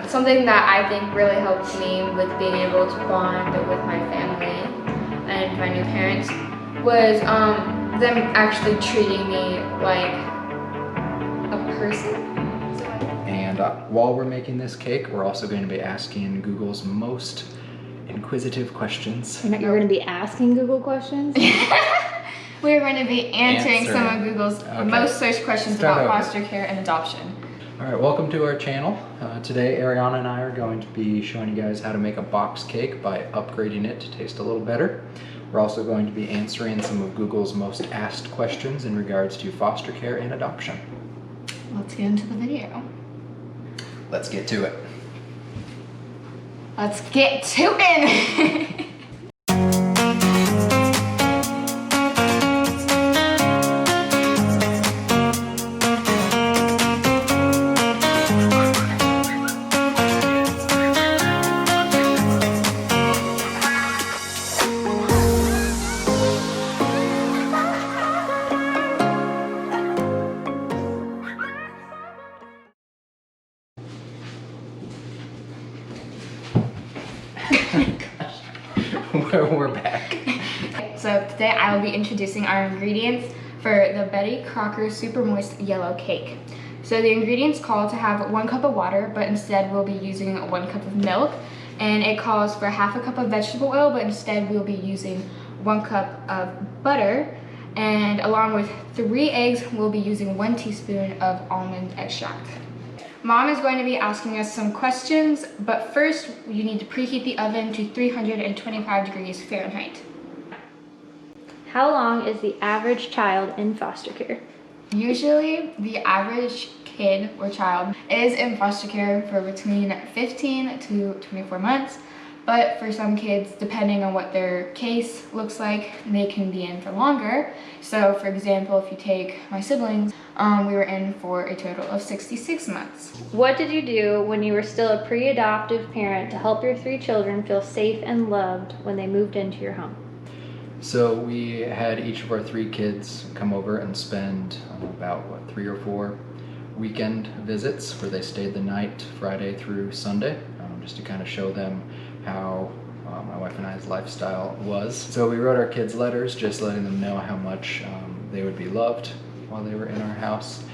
Something that I think really helped me with being able to bond with my family and my new parents was them actually treating me like a person. And while we're making this cake, we're also going to be asking Google's most inquisitive questions. You're going to be asking Google questions? We're going to be answering some of Google's most searched questions about foster care and adoption. All right, welcome to our channel. Today, Arianna and I are going to be showing you guys how to make a box cake by upgrading it to taste a little better. We're also going to be answering some of Google's most asked questions in regards to foster care and adoption. Let's get into the video. Let's get to it. Let's get to it! We're back. So today I will be introducing our ingredients for the Betty Crocker Super Moist Yellow Cake. So the ingredients call to have 1 cup of water, but instead we'll be using 1 cup of milk. And it calls for ½ cup of vegetable oil, but instead we'll be using 1 cup of butter. And along with 3 eggs, we'll be using 1 teaspoon of almond extract. Mom is going to be asking us some questions, but first you need to preheat the oven to 325 degrees Fahrenheit. How long is the average child in foster care? Usually the average kid or child is in foster care for between 15 to 24 months. But for some kids, depending on what their case looks like, they can be in for longer. So for example, if you take my siblings, we were in for a total of 66 months. What did you do when you were still a pre-adoptive parent to help your 3 children feel safe and loved when they moved into your home? So we had each of our 3 kids come over and spend about 3 or 4 weekend visits where they stayed the night Friday through Sunday, just to kind of show them how my wife and I's lifestyle was. So we wrote our kids letters just letting them know how much they would be loved while they were in our house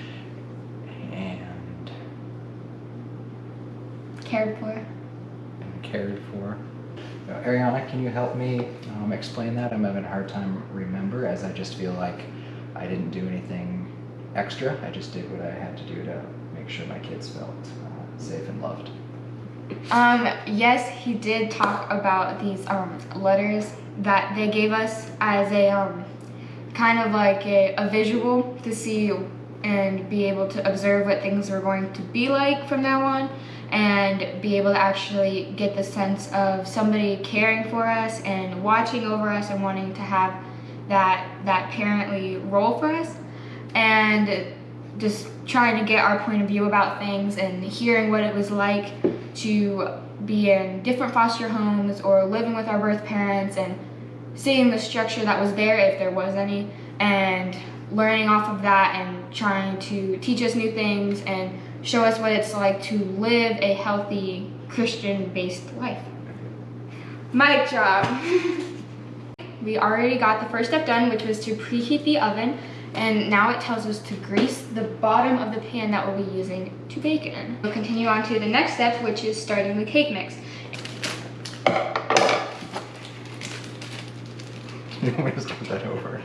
and Cared for. Arianna, can you help me explain that? I'm having a hard time remember, as I just feel like I didn't do anything extra. I just did what I had to do to make sure my kids felt safe and loved. Yes, he did talk about these letters that they gave us as a kind of like a visual to see and be able to observe what things were going to be like from now on, and be able to actually get the sense of somebody caring for us and watching over us and wanting to have that parently role for us, and just trying to get our point of view about things and hearing what it was like to be in different foster homes or living with our birth parents, and seeing the structure that was there if there was any, and learning off of that and trying to teach us new things and show us what it's like to live a healthy Christian-based life. Mic drop. We already got the first step done, which was to preheat the oven. And now it tells us to grease the bottom of the pan that we'll be using to bake in. We'll continue on to the next step, which is starting the cake mix. You want me to start that over?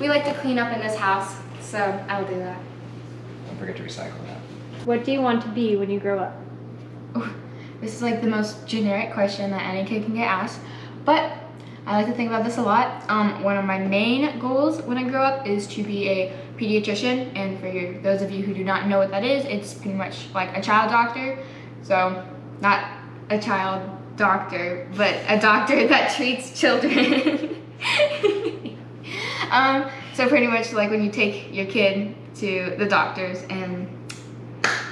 We like to clean up in this house, so I'll do that. Don't forget to recycle that. What do you want to be when you grow up? Ooh, this is like the most generic question that any kid can get asked, but I like to think about this a lot. One of my main goals when I grow up is to be a pediatrician, and for those of you who do not know what that is, it's pretty much like a child doctor. So not a child doctor, but a doctor that treats children. So pretty much like when you take your kid to the doctors and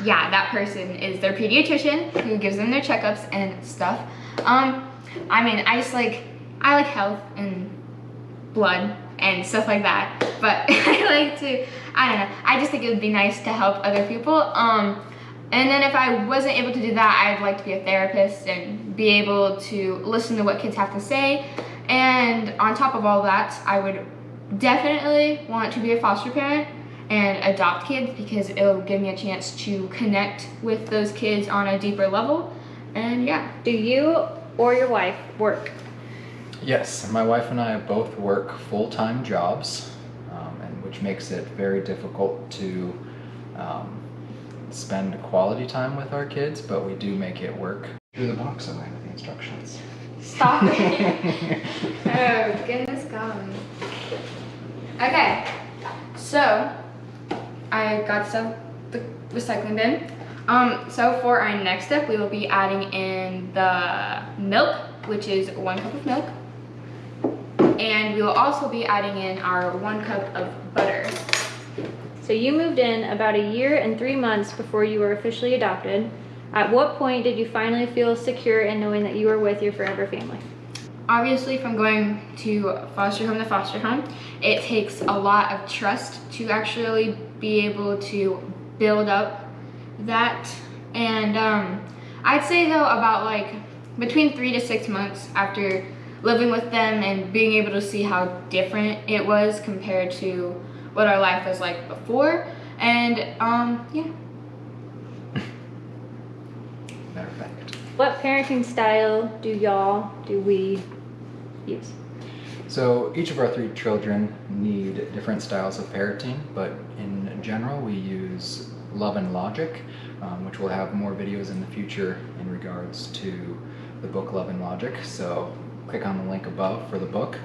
yeah, that person is their pediatrician who gives them their checkups and stuff. I mean, I like health and blood and stuff like that, but I don't know, I just think it would be nice to help other people. And then if I wasn't able to do that, I'd like to be a therapist and be able to listen to what kids have to say. And on top of all that, I would definitely want to be a foster parent and adopt kids, because it'll give me a chance to connect with those kids on a deeper level. And yeah. Do you or your wife work? Yes, my wife and I both work full-time jobs, and which makes it very difficult to spend quality time with our kids, but we do make it work. Through the box away with the instructions. Stop it. Oh, goodness golly. Okay, so I got the recycling bin. So for our next step, we will be adding in the milk, which is 1 cup of milk. And we will also be adding in our 1 cup of butter. So you moved in about a year and 3 months before you were officially adopted. At what point did you finally feel secure in knowing that you were with your forever family? Obviously, from going to foster home, it takes a lot of trust to actually be able to build up that. And I'd say though, about like between 3 to 6 months after living with them and being able to see how different it was compared to what our life was like before. And yeah. Matter of fact. What parenting style do we use? So each of our 3 children need different styles of parenting, but in general we use Love and Logic, which will have more videos in the future in regards to the book Love and Logic. So click on the link above for the book.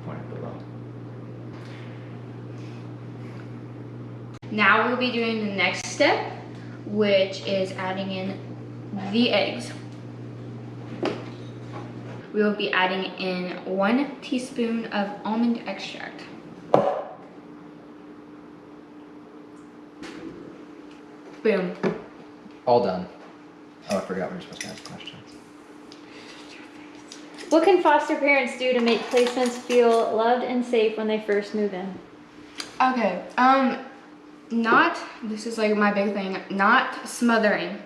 Point below. Now we'll be doing the next step, which is adding in the eggs. We will be adding in 1 teaspoon of almond extract. Boom. All done. Oh, I forgot we were supposed to ask questions. What can foster parents do to make placements feel loved and safe when they first move in? Okay, this is like my big thing, not smothering.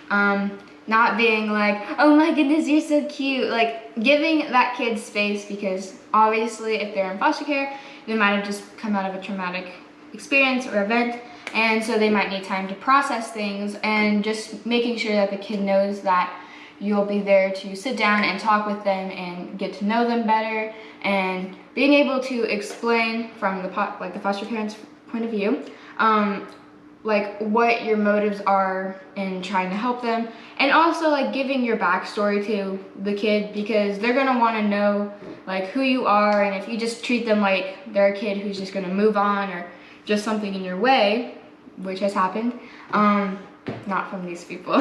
Not being like, oh my goodness, you're so cute. Like giving that kid space, because obviously if they're in foster care, they might have just come out of a traumatic experience or event. And so they might need time to process things, and just making sure that the kid knows that you'll be there to sit down and talk with them and get to know them better, and being able to explain from the foster parent's point of view, like what your motives are in trying to help them, and also like giving your backstory to the kid, because they're gonna want to know like who you are, and if you just treat them like they're a kid who's just gonna move on or just something in your way, which has happened, not from these people,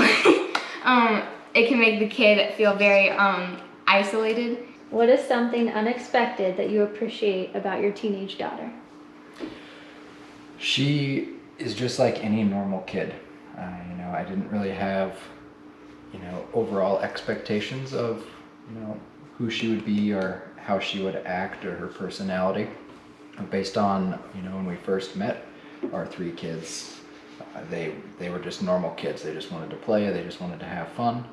it can make the kid feel very isolated. What is something unexpected that you appreciate about your teenage daughter? She is just like any normal kid. I didn't really have, overall expectations of, who she would be or how she would act or her personality. Based on, when we first met our 3 kids, they were just normal kids. They just wanted to play, they just wanted to have fun.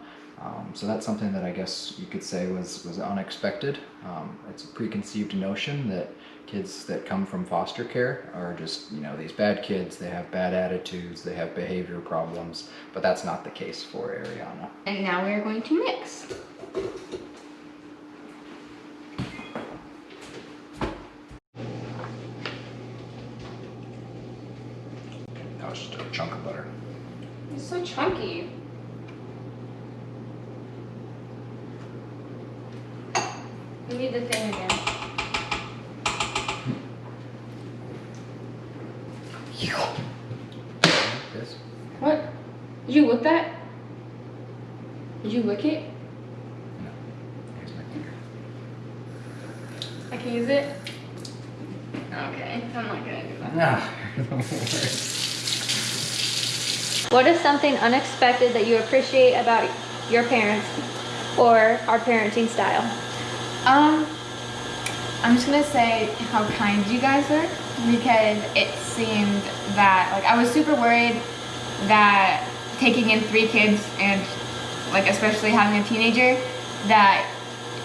So that's something that I guess you could say was unexpected. It's a preconceived notion that kids that come from foster care are just, these bad kids, they have bad attitudes, they have behavior problems, but that's not the case for Arianna. And now we're going to mix. That was just a chunk of butter. It's so chunky. We need the thing again. Yes. What? Did you lick that? Did you lick it? No. Here's my finger. I can use it? Okay, I'm not gonna do that. Ah, you're the worst. What is something unexpected that you appreciate about your parents or our parenting style? I'm just gonna say how kind you guys are, because it seemed that, like, I was super worried that taking in 3 kids and, like, especially having a teenager, that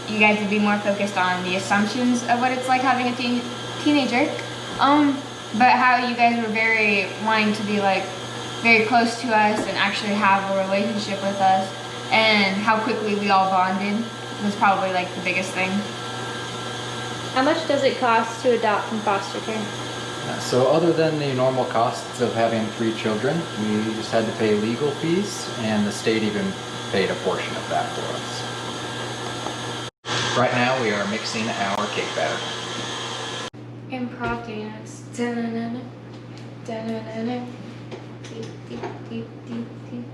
you guys would be more focused on the assumptions of what it's like having a teenager. But how you guys were very wanting to be, like, very close to us and actually have a relationship with us, and how quickly we all bonded was probably, like, the biggest thing. How much does it cost to adopt from foster care? So other than the normal costs of having 3 children, we just had to pay legal fees, and the state even paid a portion of that for us. Right now we are mixing our cake batter. Improv dance. Da-na-na-na. Da-na-na-na. Deep, deep, deep, deep, deep.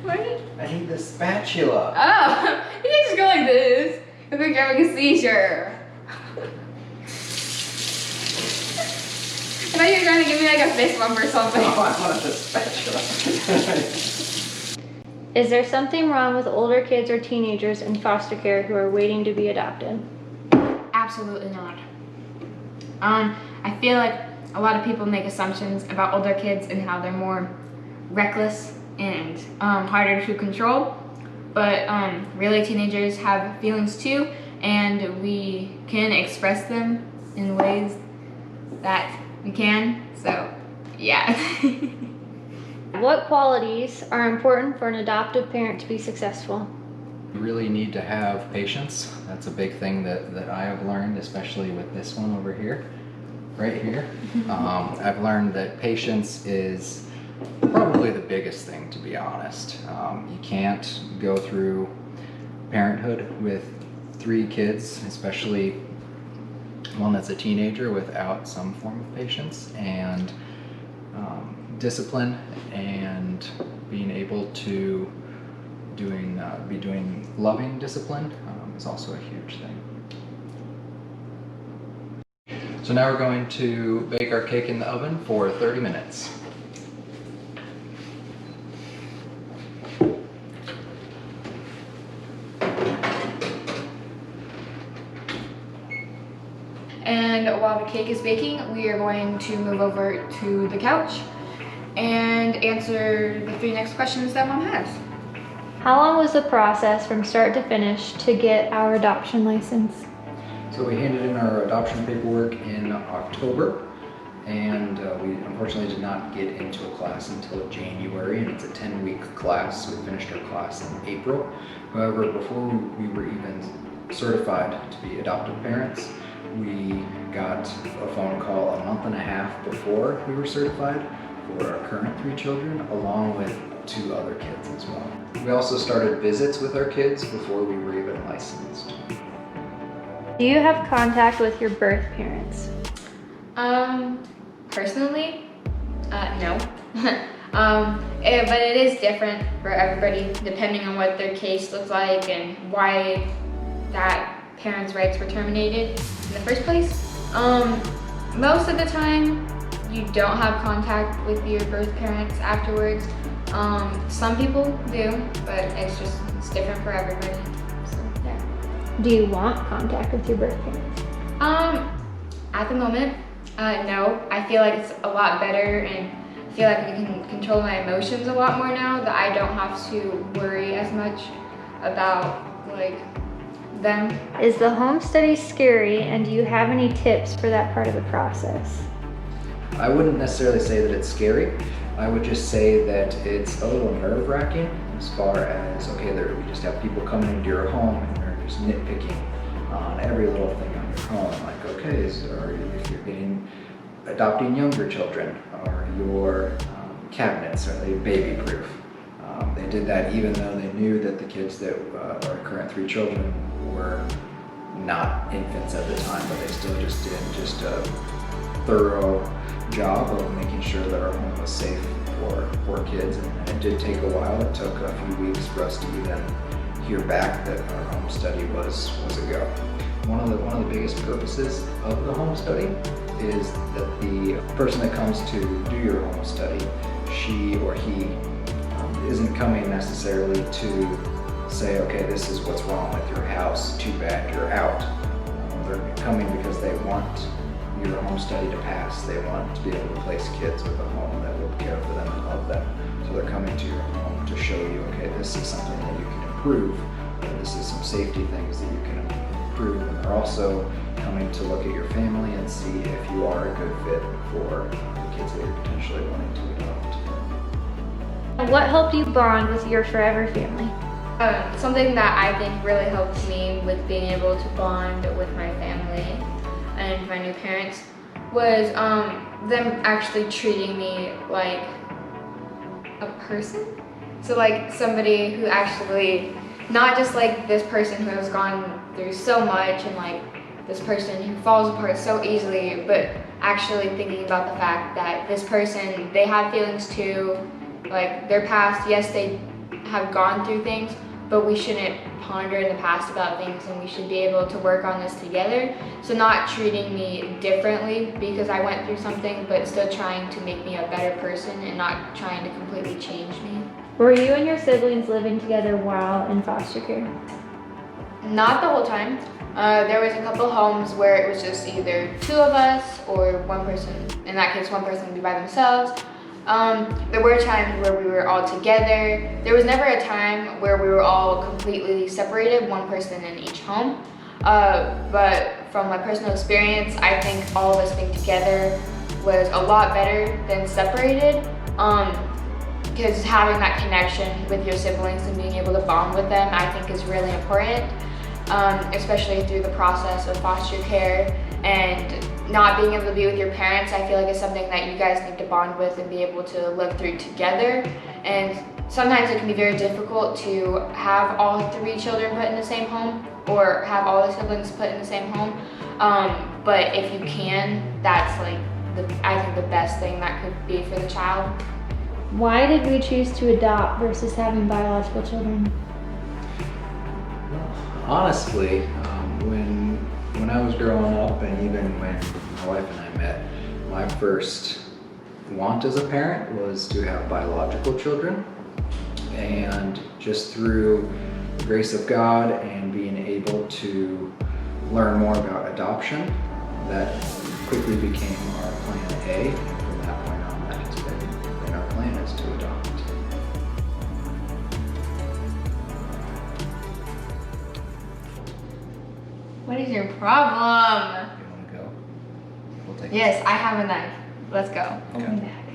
What? I need the spatula. Oh, you can just go like this. I think you're having a seizure. I thought you were trying to give me like a fist bump or something. Oh, I wanted the spatula. Is there something wrong with older kids or teenagers in foster care who are waiting to be adopted? Absolutely not. I feel like a lot of people make assumptions about older kids and how they're more reckless and harder to control. But really, teenagers have feelings too, and we can express them in ways that we can. So, yeah. What qualities are important for an adoptive parent to be successful? You really need to have patience. That's a big thing that I have learned, especially with this one over here, right here. I've learned that patience is probably the biggest thing, to be honest. You can't go through parenthood with 3 kids, especially one that's a teenager, without some form of patience and discipline, and being able to be doing loving discipline is also a huge thing. So now we're going to bake our cake in the oven for 30 minutes. And while the cake is baking, we are going to move over to the couch and answer the 3 next questions that Mom has. How long was the process from start to finish to get our adoption license? So we handed in our adoption paperwork in October, and we unfortunately did not get into a class until January, and it's a 10-week class. We finished our class in April. However, before we were even certified to be adoptive parents, we got a phone call a month and a half before we were certified for our current 3 children, along with 2 other kids as well. We also started visits with our kids before we were even licensed. Do you have contact with your birth parents? Personally, no. But it is different for everybody depending on what their case looks like and why that parents' rights were terminated in the first place. Most of the time, you don't have contact with your birth parents afterwards. Some people do, but it's different for everybody. So, yeah. Do you want contact with your birth parents? At the moment, no. I feel like it's a lot better, and I feel like I can control my emotions a lot more now, that I don't have to worry as much about, like, them. Is the home study scary, and do you have any tips for that part of the process? I wouldn't necessarily say that it's scary. I would just say that it's a little nerve-wracking as far as, okay, we just have people coming into your home and they're just nitpicking on every little thing on your home. Like, okay, or if you're adopting younger children, or your cabinets, are they baby-proof? They did that even though they knew that the kids that our current 3 children were not infants at the time, but they still just did a thorough job of making sure that our home was safe for kids. And it did take a while. It took a few weeks for us to even hear back that our home study was a go. One of the biggest purposes of the home study is that the person that comes to do your home study, she or he, isn't coming necessarily to say, okay, this is what's wrong with your house, too bad, you're out. They're coming because they want your home study to pass. They want to be able to place kids with a home that will care for them and love them. So they're coming to your home to show you, okay, this is something that you can improve. This is some safety things that you can improve. And they're also coming to look at your family and see if you are a good fit for the kids that you're potentially wanting to adopt. What helped you bond with your forever family? Something that I think really helped me with being able to bond with my family and my new parents was them actually treating me like a person. So like somebody who actually, not just like this person who has gone through so much and like this person who falls apart so easily, but actually thinking about the fact that this person, they have feelings too, like their past, yes, they have gone through things, but we shouldn't ponder in the past about things and we should be able to work on this together. So not treating me differently because I went through something, but still trying to make me a better person and not trying to completely change me. Were you and your siblings living together while in foster care? Not the whole time. There was a couple homes where it was just either two of us or one person. In that case, one person would be by themselves. There were times where we were all together. There was never a time where we were all completely separated, one person in each home. But from my personal experience, I think all of us being together was a lot better than separated. Because having that connection with your siblings and being able to bond with them, I think is really important, especially through the process of foster care. And not being able to be with your parents, I feel like is something that you guys need to bond with and be able to live through together. And sometimes it can be very difficult to have all three children put in the same home or have all the siblings put in the same home. But if you can, that's like, I think the best thing that could be for the child. Why did we choose to adopt versus having biological children? Honestly, when I was growing up and even when my wife and I met, my first want as a parent was to have biological children. And just through the grace of God and being able to learn more about adoption, that quickly became our plan A. And from that point on, that has been our plan, is to adopt. What is your problem? You want to go? We'll take Yes, I have a knife. Let's go. Okay. Open bag.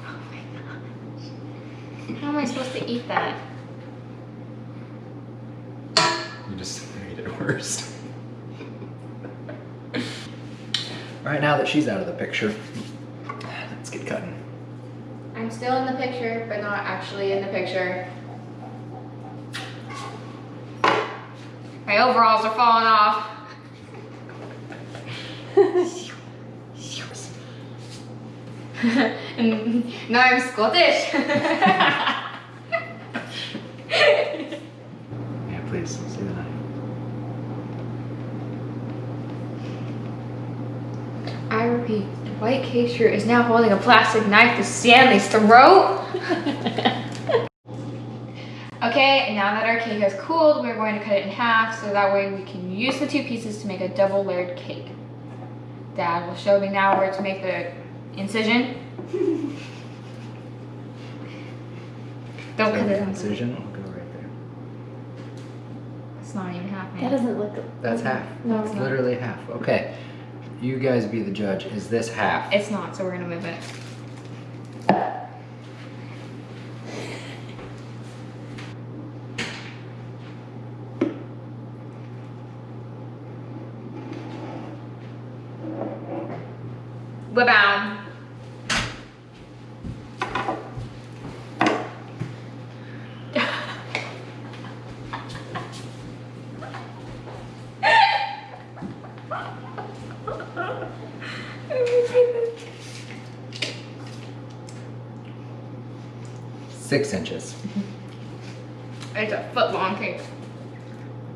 Oh my gosh. How am I supposed to eat that? You just made it worse. Alright, now that she's out of the picture, let's get cutting. I'm still in the picture, but not actually in the picture. My overalls are falling off. And now I'm Scottish. Yeah, please, see the knife. I repeat, Dwight Kasher is now holding a plastic knife to Stanley's throat. Okay, and now that our cake has cooled, we're going to cut it in half so that way we can use the two pieces to make a double layered cake. Dad will show me now where to make the incision. Don't cut it on. Incision will go right there. It's not even half, man. That doesn't look. That's half. No, It's it's not. literally half. Okay, you guys be the judge. Is this half? It's not, so we're gonna move it. Ba-bow. 6 inches. It's a foot long cake.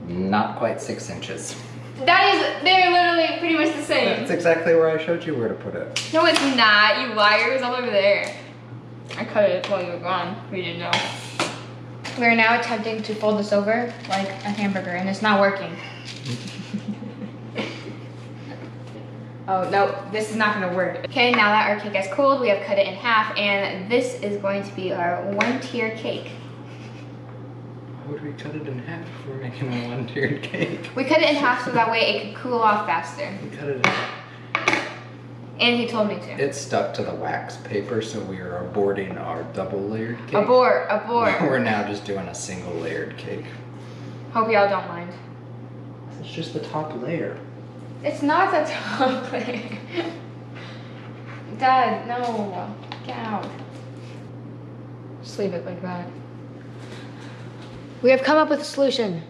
Not quite 6 inches. They're literally pretty much the same. That's exactly where I showed you where to put it. No, it's not, you liar. It was all over there. I cut it while you were gone. We didn't know. We're now attempting to fold this over like a hamburger, and it's not working. Oh, no, this is not gonna work. Okay, now that our cake has cooled, we have cut it in half, and this is going to be our 1-tier cake. Why would we cut it in half if we're making a 1-tiered cake? We cut it in half so that way it could cool off faster. We cut it in half. And he told me to. It stuck to the wax paper, so we are aborting our double-layered cake. Abort. We're now just doing a single-layered cake. Hope y'all don't mind. It's just the top layer. It's not the top layer. Dad, no. Get out. Just leave it like that. We have come up with a solution.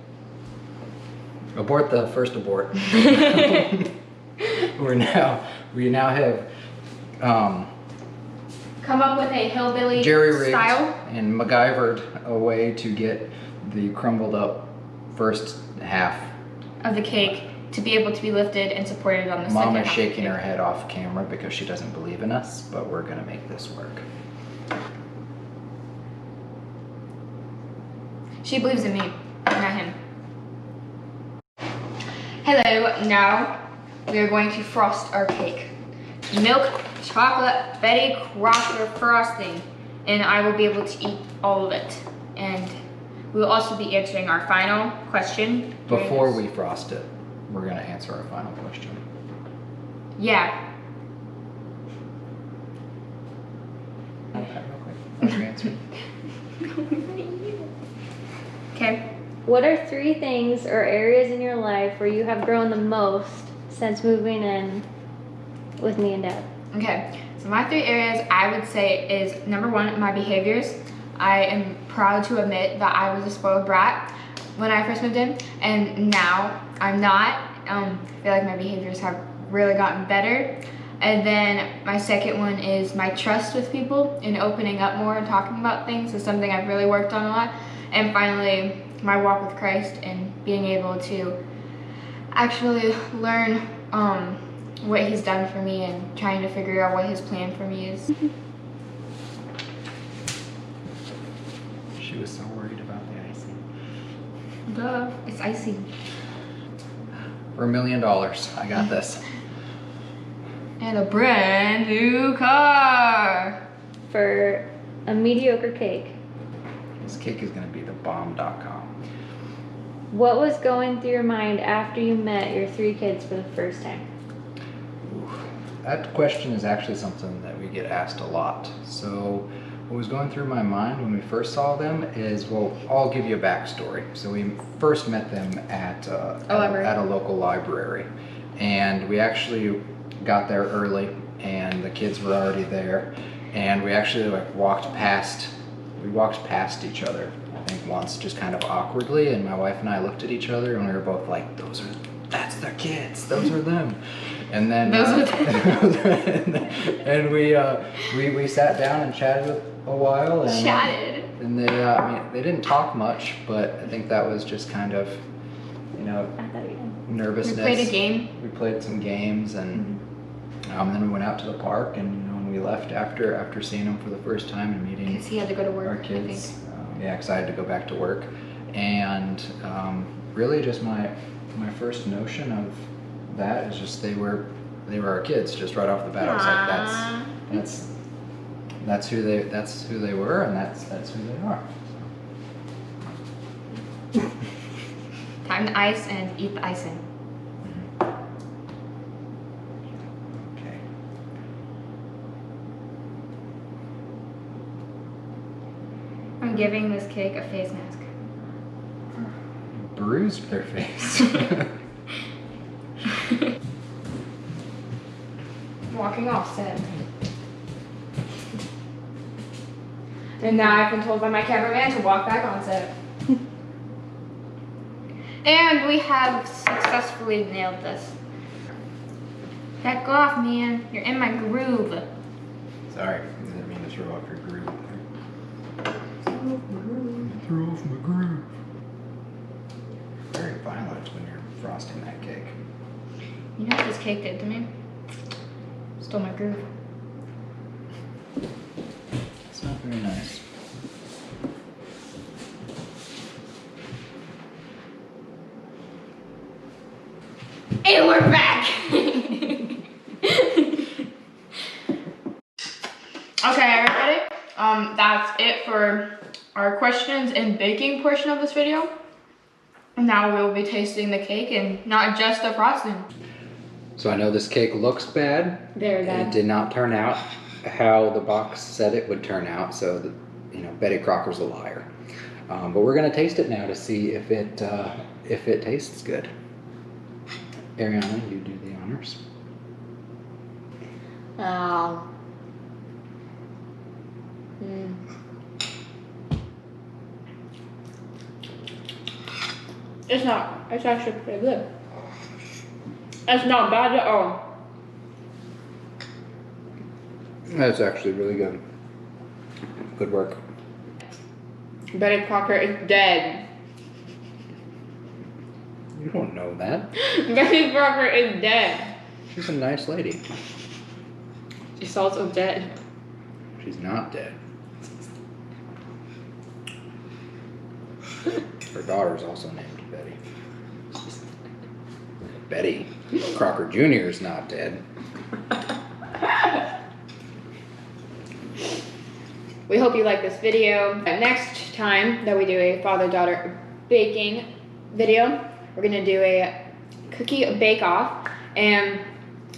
Abort the first abort. We now have Come up with a hillbilly jerry-rigged style. and MacGyvered a way to get the crumbled up first half. Of the cake to be able to be lifted and supported on the second half. Mom is shaking her head off camera because she doesn't believe in us, but we're gonna make this work. She believes in me, not him. Hello, now we are going to frost our cake. Milk, chocolate, Betty Crocker frosting, and I will be able to eat all of it. And we will also be answering our final question. Before we frost it, we're gonna answer our final question. Yeah. Okay, real quick. What's your answer? Okay. What are 3 things or areas in your life where you have grown the most since moving in with me and Dad? Okay, so my 3 areas I would say is number 1, my behaviors. I am proud to admit that I was a spoiled brat when I first moved in, and now I'm not. I feel like my behaviors have really gotten better. And then my second one is my trust with people and opening up more and talking about things is something I've really worked on a lot. And finally, my walk with Christ and being able to actually learn what he's done for me and trying to figure out what his plan for me is. She was so worried about the icing. Duh, it's icing. For $1 million, I got this. And a brand new car. For a mediocre cake. This cake is gonna be the bomb.com. What was going through your mind after you met your 3 kids for the first time? That question is actually something that we get asked a lot. So what was going through my mind when we first saw them is, well, I'll give you a backstory. So we first met them at a local library, and we actually got there early, and the kids were already there, and we actually walked past each other, I think once, just kind of awkwardly, and my wife and I looked at each other, and we were both like, that's their kids, those are them. And then and we sat down and chatted a while. And, and they they didn't talk much, but I think that was just kind of, nervousness. We played a game. We played some games, and then we went out to the park, and when we left after seeing them for the first time and meeting because he had to go to work, our kids, because I had to go back to work, and really just my first notion of that is just they were our kids just right off the bat. I was like, that's who they were, and that's who they are. So. Time to ice and eat the icing. Okay. I'm giving this cake a face mask. Bruised their face. Walking off set. And now I've been told by my cameraman to walk back on set. And we have successfully nailed this. Back off, man. You're in my groove. Sorry, I didn't mean to throw off your groove. frosting that cake. You know what this cake did to me? Stole my groove. It's not very nice. And we're back! Okay, everybody. That's it for our questions and baking portion of this video. And now we'll be tasting the cake and not just the frosting. So I know this cake looks bad. Very bad. It did not turn out how the box said it would turn out, so Betty Crocker's a liar. But we're gonna taste it now to see if it tastes good. Arianna, you do the honors. Oh. It's actually pretty good. It's not bad at all. That's actually really good. Good work. Betty Crocker is dead. You don't know that. Betty Crocker is dead. She's a nice lady. She's also dead. She's not dead. Her daughter's also named Betty. Betty Crocker Jr. is not dead. We hope you like this video. Next time that we do a father-daughter baking video, we're gonna do a cookie bake-off, and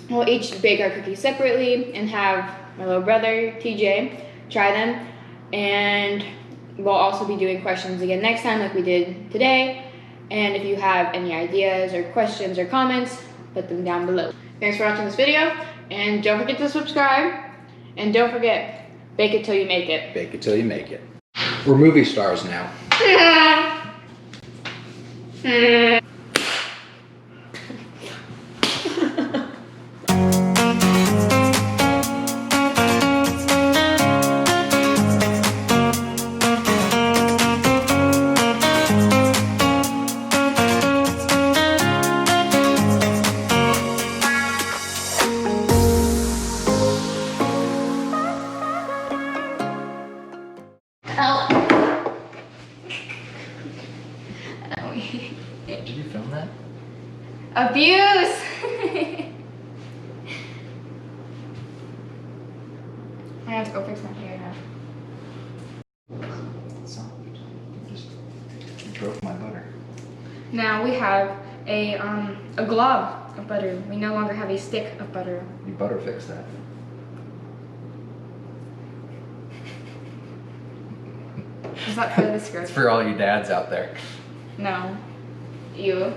we'll each bake our cookies separately and have my little brother, TJ, try them. And we'll also be doing questions again next time like we did today. And if you have any ideas or questions or comments, put them down below. Thanks for watching this video, and don't forget to subscribe. And don't forget, bake it till you make it. Bake it till you make it. We're movie stars now. Did you film that? Abuse! I have to go fix my hair now. It's soft. Just broke my butter. Now we have a glob of butter. We no longer have a stick of butter. You butter fix that. Is that part of the script? It's for all you dads out there. No. You.